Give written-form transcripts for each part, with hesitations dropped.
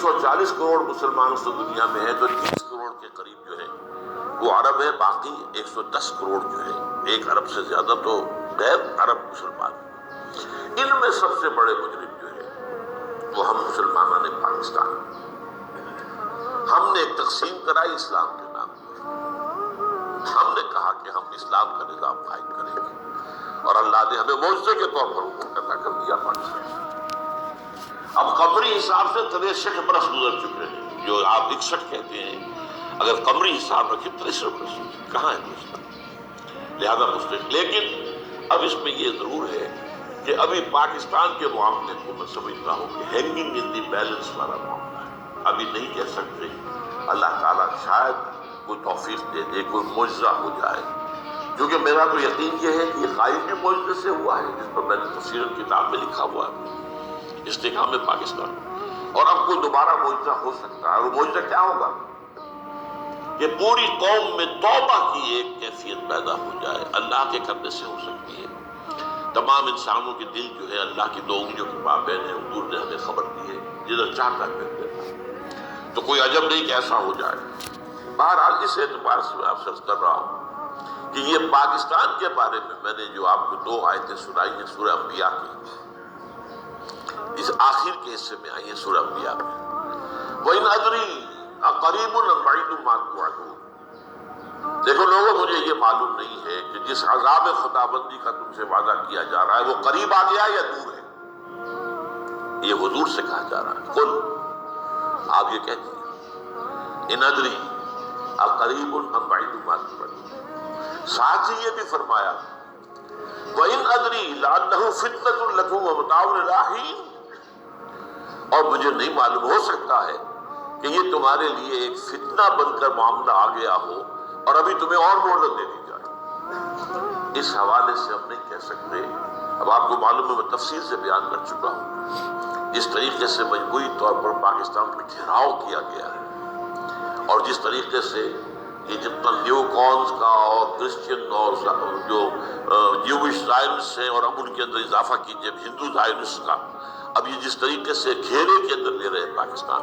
140 کروڑ مسلمان اس دنیا میں ہیں، تو 30 کروڑ کے قریب جو ہے وہ عرب ہے، باقی 110 کروڑ جو ہے، 1 ارب سے زیادہ تو غیر عرب مسلمان۔ ان میں سب سے بڑے مجرم جو ہے وہ ہم مسلمانوں نے پاکستان، ہم نے ایک تقسیم کرائی اسلام کے نام پر، ہم نے کہا کہ ہم اسلام کا نظام قائم کریں گے، اور اللہ نے ہمیں معجزے کے طور پر حکم عطا کر دیا پاکستان۔ اب قمری حساب سے 63 برس گزر چکے ہیں، جو آپ 61 کہتے ہیں، اگر قمری حساب رکھیں 63 برس کہاں ہے مسلم، لہذا مسلم۔ لیکن اب اس میں یہ ضرور ہے کہ ابھی پاکستان کے معاملے کو میں سمجھتا ہوں کہ ہینگنگ ان دی بیلنس والا معاملہ ہے، ابھی نہیں کہہ سکتے۔ اللہ تعالیٰ شاید کوئی توفیق دے دے، کوئی معجزہ ہو جائے، کیونکہ میرا تو یقین یہ ہے کہ یہ قائم بھی معجزے سے ہوا ہے، جس پر میں نے تفسیر کتاب میں لکھا ہوا ہے، استحکام پاکستان، اور اب کوئی دوبارہ معجزہ ہو سکتا ہے۔ اور وہ معجزہ کیا ہوگا کہ پوری قوم میں توبہ کی ایک کیفیت پیدا ہو جائے، اللہ کے کرنے سے ہو سکتی ہے۔ تمام انسانوں کے دل جو ہے اللہ کی 2 انگلیوں کے مابین ہے، حضور نے ہمیں خبر دی ہے، جدھر چاہتا ہے پھر دیتا، تو کوئی عجب نہیں کہ ایسا ہو جائے۔ بہرحال اس اعتبار سے میں آپ سے عرض کر رہا ہوں کہ یہ پاکستان کے بارے میں نے جو آپ کو 2 آیتیں سنائی ہیں سورہ انبیاء کی، اس آخر کے حصے میں آئی ہے سورہ انبیاء میں، وَإِنْ أَدْرِي أَقَرِيبٌ أَمْ بَعِيدٌ مَا تُوعَدُونَ۔ دیکھو لوگوں، مجھے یہ معلوم نہیں ہے کہ جس عذاب خداوندی کا تم سے وعدہ کیا جا رہا ہے وہ قریب آ گیا یا دور ہے۔ یہ حضور سے کہا جا رہا ہے، قل، آپ یہ کہتے ہیں اِنْ أَدْرِي أَقَرِيبٌ أَمْ بَعِيدٌ مَا تُوعَدُونَ۔ ساتھ ہی یہ بھی فرمایا وَإِنْ أَدْرِي لَعَلَّهُ فِتْنَةٌ لَكُمْ وَمَتَاعٌ إِلَىٰ حِينٍ۔ اور مجھے نہیں معلوم، ہو سکتا ہے کہ یہ تمہارے لیے ایک فتنہ بن کر معاملہ آ گیا ہو اور ابھی تمہیں اور مہلت دے دی جائے۔ اس حوالے سے ہم نہیں کہہ سکتے۔ اب آپ کو معلوم ہے، میں تفصیل سے بیان کر چکا ہوں جس طریقے سے مجموعی طور پر پاکستان پر گھیراؤ کیا گیا ہے، اور جس طریقے سے یہ جتنا نیو کونز کا اور کرسچن اور جو جیوش زائنسٹ ہیں، اور اب ان کے اندر اضافہ کیجئے ہندو زائنسٹ کا، اب یہ جس طریقے سے گھیرے کے اندر لے رہے ہیں پاکستان،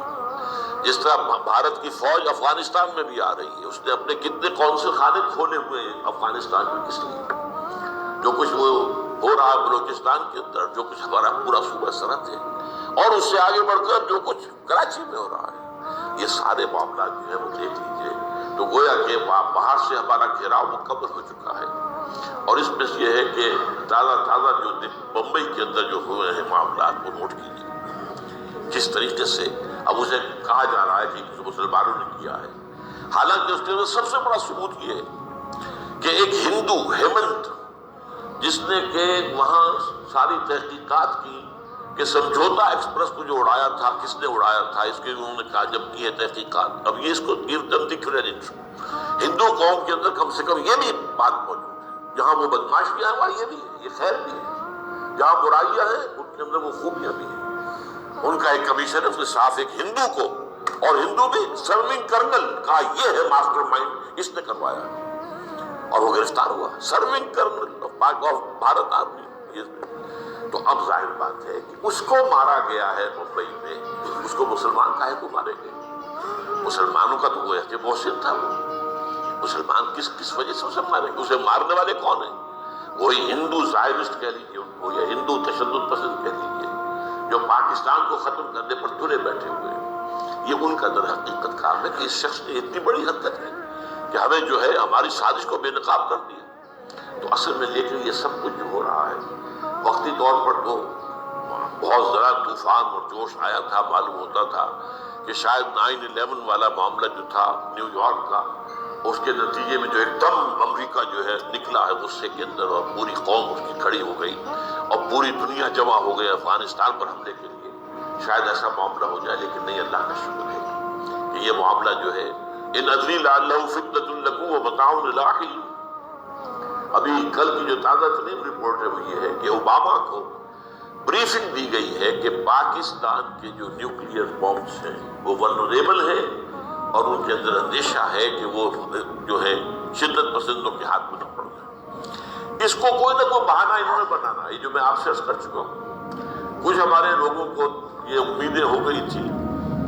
جس طرح بھارت کی فوج افغانستان میں بھی آ رہی ہے، اس نے اپنے کتنے قونصل خانے کھولے ہوئے ہیں افغانستان میں، کس لیے؟ جو کچھ وہ ہو رہا ہے بلوچستان کے اندر، جو کچھ ہمارا پورا صوبہ سرحد ہے، اور اس سے آگے بڑھ کر جو کچھ کراچی میں ہو رہا ہے، یہ سارے معاملات جو ہیں وہ دیکھ لیجیے تو گویا کہ باہر سے ہمارا گھیراؤ مکمل ہو چکا ہے۔ اور اس میں یہ ہے کہ تازہ جو بمبئی کے اندر جو ہوئے ہیں معاملات وہ نوٹ کیجیے، جس طریقے سے اب اسے کہا جا رہا ہے کہ مسلمانوں نے کیا ہے، حالانکہ اس کے اندر سب سے بڑا ثبوت یہ ہے کہ ایک ہندو ہیمنت، جس نے کہ وہاں ساری تحقیقات کی کہ سمجھوتا ایکسپریس کو جو اڑایا تھا کس نے اڑایا تھا، اس کے انہوں نے کہا جب کی ہے تحقیقات، اب یہ اس کو give them the credit۔ ہندو قوم کے اندر کم سے کم یہ بھی بات موجود ہے، جہاں وہ بدماشیاں ہیں وہاں یہ بھی ہے، یہ خیر بھی ہے، جہاں برائیاں ہیں ان کے اندر وہ خوبیاں بھی ہیں۔ ان کا ایک کمیشن ہے، اس نے صاف ایک ہندو کو، اور ہندو بھی سرونگ کرنل کہا یہ ہے ماسٹر مائنڈ، اس نے کروایا، اور وہ گرفتار ہوا، serving kernel of Bharat army. تو اب ظاہر بات ہے کہ اس کو مارا گیا ہے ممبئی میں، اس کو مسلمان کاہے کو مارے گئے؟ مسلمانوں کا تو وہ احتجاج محسن تھا، وہ مسلمان کس وجہ سے اسے مارے گے؟ اسے مارنے والے کون ہیں؟ وہی ہندو زائنسٹ کہہ لیجیے ان کو، یا ہندو تشدد پسند کہہ لیجیے، جو پاکستان کو ختم کرنے پر تلے بیٹھے ہوئے ہیں۔ یہ ان کا در حقیقت کام ہے کہ اس شخص نے اتنی بڑی حرکت ہے کہ ہمیں جو ہے ہماری سازش کو بے نقاب کر دیا۔ تو اصل میں لیکن یہ سب کچھ جو ہو رہا ہے وقتی طور پر تو بہت ذرا طوفان اور جوش آیا تھا، معلوم ہوتا تھا کہ شاید 9/11 والا معاملہ جو تھا نیو یارک کا، اس کے نتیجے میں جو ایک دم امریکہ جو ہے نکلا ہے غصے کے اندر، اور پوری قوم اس کی کھڑی ہو گئی اور پوری دنیا جمع ہو گئی افغانستان پر حملے کے لیے، شاید ایسا معاملہ ہو جائے، لیکن نہیں، اللہ کا شکر ہے کہ یہ معاملہ جو ہے ان ادری لعلہ فتنة لکم ومتاع الی حین۔ ابھی کل کی جو تازہ ترین رپورٹ ہے وہ یہ ہے کہ اوباما کو بریفنگ دی گئی ہے کہ پاکستان کے جو نیوکلیئر بامز ہیں وہ ولنریبل ہیں، اور ان کے اندر اندیشہ ہے کہ وہ جو ہے شدت پسندوں کے ہاتھ میں نہ پڑ جائے۔ اس کو کوئی نہ کوئی بہانہ انہوں نے بنانا ہے، یہ جو میں آپ سے عرض کر چکا ہوں۔ کچھ ہمارے لوگوں کو یہ امیدیں ہو گئی تھی،